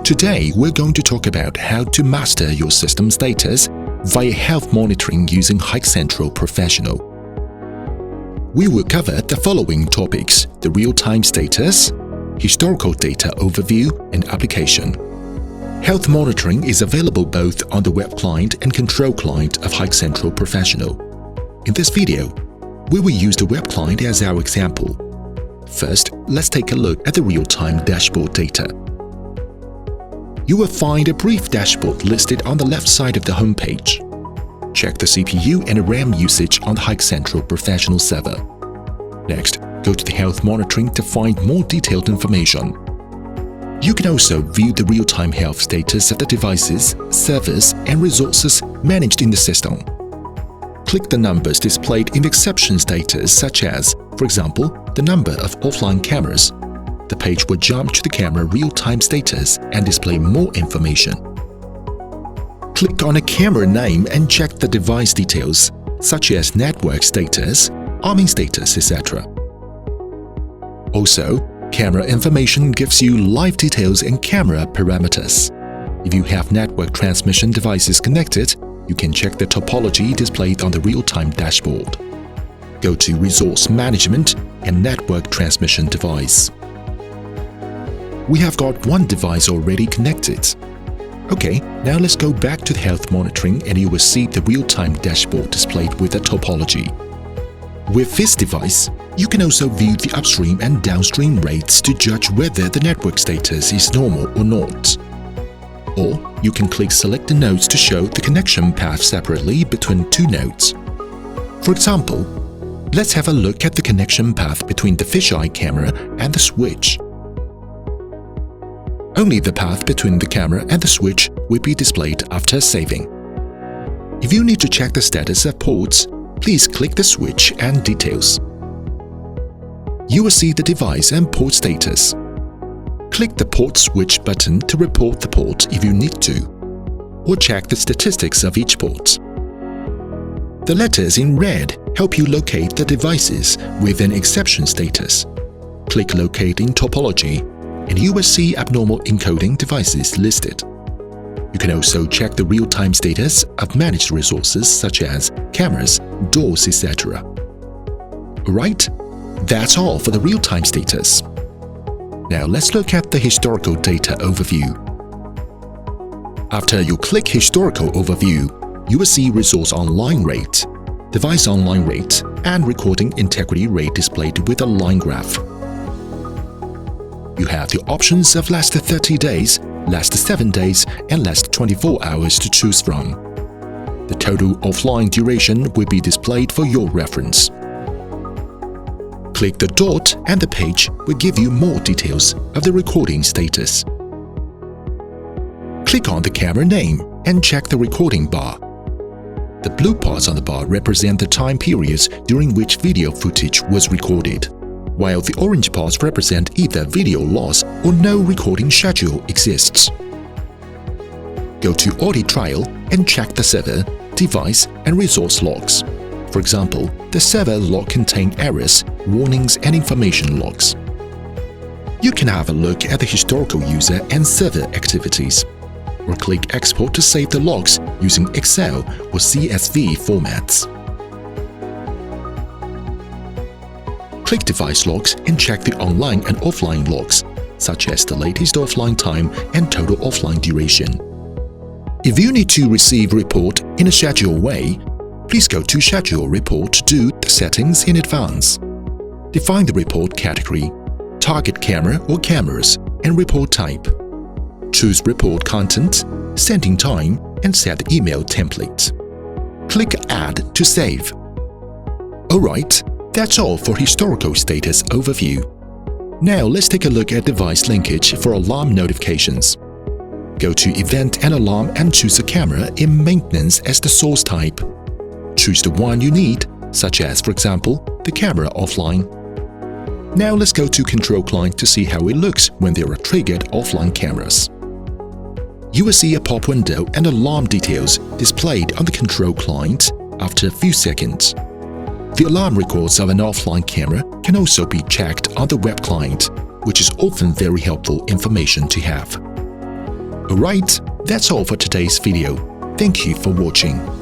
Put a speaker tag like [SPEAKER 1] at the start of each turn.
[SPEAKER 1] Today, we're going to talk about how to master your system status via health monitoring using HikCentral Peofessional. We will cover the following topics: the real-time status, historical data overview, and application. Health monitoring is available both on the web client and control client of HikCentral Peofessional. In this video, we will use the web client as our example. First, let's take a look at the real-time dashboard data. You will find a brief dashboard listed on the left side of the home page. Check the CPU and RAM usage on the HikCentral Peofessional server. Next, go to the health monitoring to find more detailed information. You can also view the real-time health status of the devices, servers, and resources managed in the system. Click the numbers displayed in the exception status, such as, for example, the number of offline cameras. The page will jump to the camera real-time status and display more information. Click on a camera name and check the device details, such as network status, arming status, etc. Also, camera information gives you live details and camera parameters. If you have network transmission devices connected, you can check the topology displayed on the real-time dashboard. Go to Resource Management and Network Transmission Device. We have got one device already connected. Okay, now let's go back to the health monitoring and you will see the real-time dashboard displayed with the topology. With this device, you can also view the upstream and downstream rates to judge whether the network status is normal or not. Or you can click Select the nodes to show the connection path separately between two nodes. For example, let's have a look at the connection path between the fisheye camera and the switch. Only the path between the camera and the switch will be displayed after saving. If you need to check the status of ports, please click the switch and details. You will see the device and port status. Click the port switch button to report the port if you need to, or check the statistics of each port. The letters in red help you locate the devices with an exception status. Click Locate in Topology, and you will see abnormal encoding devices listed. You can also check the real-time status of managed resources such as cameras, doors, etc. Alright, that's all for the real-time status. Now let's look at the historical data overview. After you click Historical Overview, you will see Resource Online Rate, Device Online Rate, and Recording Integrity Rate displayed with a line graph. You have the options of last 30 days, last 7 days, and last 24 hours to choose from. The total offline duration will be displayed for your reference. Click the dot and the page will give you more details of the recording status. Click on the camera name and check the recording bar. The blue parts on the bar represent the time periods during which video footage was recorded, while the orange parts represent either video loss or no recording schedule exists. Go to Audit Trial and check the server, device, and resource logs. For example, the server log contains errors, warnings, and information logs. You can have a look at the historical user and server activities, or click Export to save the logs using Excel or CSV formats. Click Device Logs and check the online and offline logs, such as the latest offline time and total offline duration. If you need to receive report in a scheduled way, please go to Schedule Report to do the settings in advance. Define the report category, target camera or cameras, and report type. Choose report content, sending time, and set the email template. Click Add to save. Alright, that's all for historical status overview. Now let's take a look at device linkage for alarm notifications. Go to Event and Alarm and choose a camera in Maintenance as the source type. Choose the one you need, such as, for example, the camera offline. Now let's go to Control Client to see how it looks when there are triggered offline cameras. You will see a pop window and alarm details displayed on the Control Client after a few seconds. The alarm records of an offline camera can also be checked on the web client, which is often very helpful information to have. Alright, that's all for today's video. Thank you for watching.